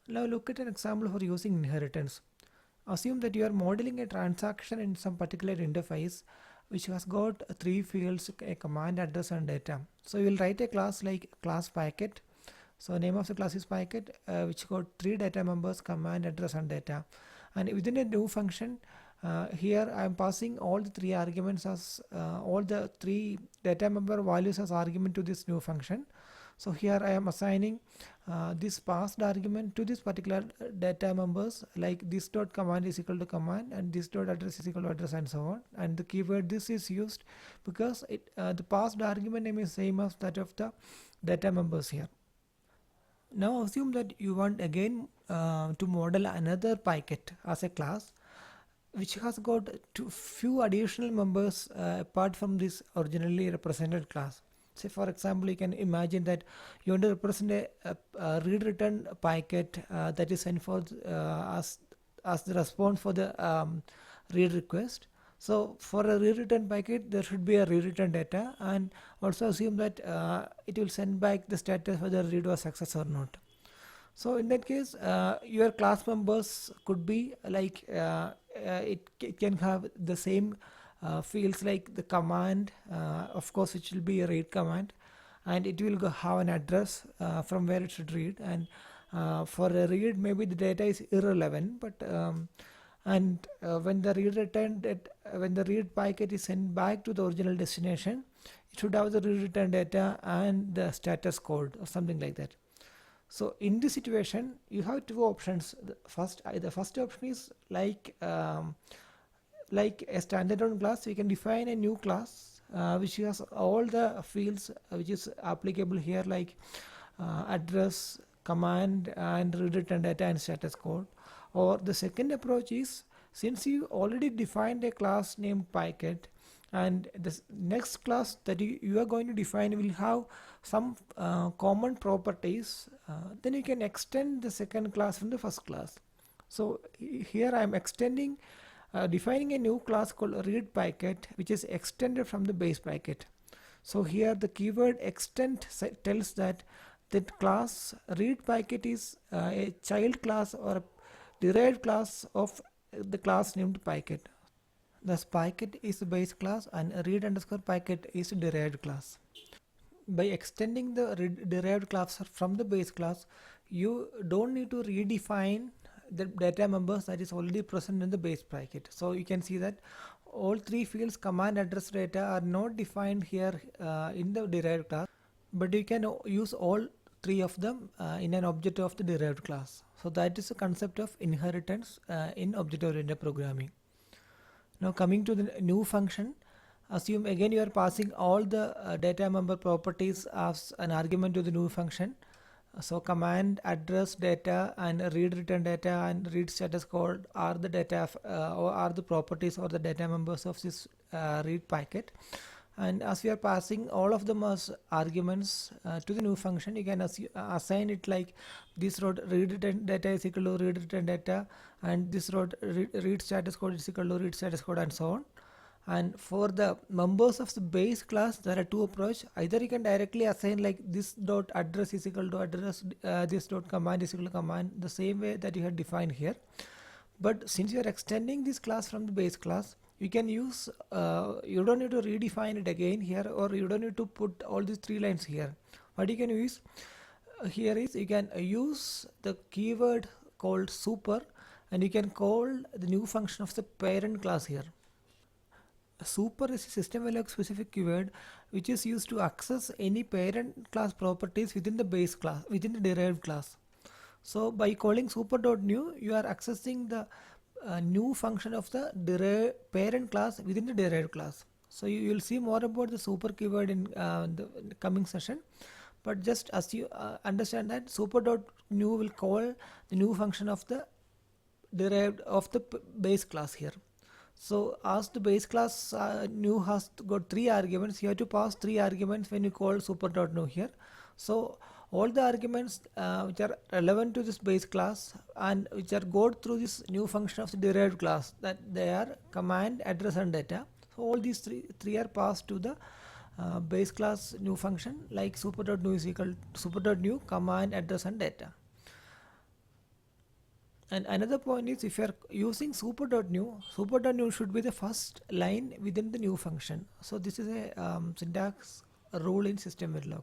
Now look at an example for using inheritance. Assume that you are modeling a transaction in some particular interface which has got three fields, a command, address and data. So you will write a class like class packet. So name of the class is packet, which got three data members, command, address and data. And within a new function, here I am passing all the three arguments as all the three data member values as argument to this new function. So here I am assigning this passed argument to this particular data members, like this dot command is equal to command and this dot address is equal to address and so on. And the keyword this is used because the passed argument name is same as that of the data members here. Now assume that you want again to model another packet as a class which has got few additional members apart from this originally represented class. Say for example, you can imagine that you want to represent a read return packet that is sent for as the response for the read request. So for a read return packet, there should be a read return data, and also assume that it will send back the status whether read was success or not. So in that case, your class members could be like it can have the same fields like the command, of course, which will be a read command, and it will have an address from where it should read. And for a read, maybe the data is irrelevant, but and when the when the read packet is sent back to the original destination, it should have the read return data and the status code or something like that. So in this situation, you have two options. The first option is like a standalone class. We can define a new class which has all the fields which is applicable here, like address, command, and read return data and status code. Or the second approach is, since you already defined a class named packet, and this next class that you are going to define will have some common properties, then you can extend the second class from the first class. So here I am extending defining a new class called read packet, which is extended from the base packet. So here the keyword extend tells that class read packet is a child class or a derived class of the class named packet. Thus packet is the base class and read underscore packet is the derived class. By extending the derived class from the base class, you don't need to redefine the data members that is already present in the base packet. So you can see that all three fields command, address, data are not defined here in the derived class, but you can use all three of them in an object of the derived class. So that is the concept of inheritance in object-oriented programming. Now coming to the new function, assume again you are passing all the data member properties as an argument to the new function. So command, address, data, and read return data and read status code are the data or are the properties or the data members of this read packet. And as we are passing all of them as arguments to the new function, you can assign it like this row read return data is equal to read return data, and this row read status code is equal to read status code, and so on. And for the members of the base class, there are two approaches. Either you can directly assign like this dot address is equal to address, this dot command is equal to command, the same way that you have defined here. But since you are extending this class from the base class, you can use you don't need to redefine it again here, or you don't need to put all these three lines here. What you can use here is you can use the keyword called super, and you can call the new function of the parent class here. Super is a Systemverilog specific keyword which is used to access any parent class properties within the base class, within the derived class. So by calling super.new, you are accessing the new function of the parent class within the derived class. So you will see more about the super keyword in the coming session. But just as you understand that super.new will call the new function of the derived of the base class here. So as the base class new has got three arguments, you have to pass three arguments when you call super.new here. So all the arguments which are relevant to this base class and which are got through this new function of the derived class, that they are command, address and data. So all these three are passed to the base class new function, like super.new is equal to super.new command, address and data. And another point is if you are using super.new, super.new should be the first line within the new function. So this is a syntax rule in Systemverilog.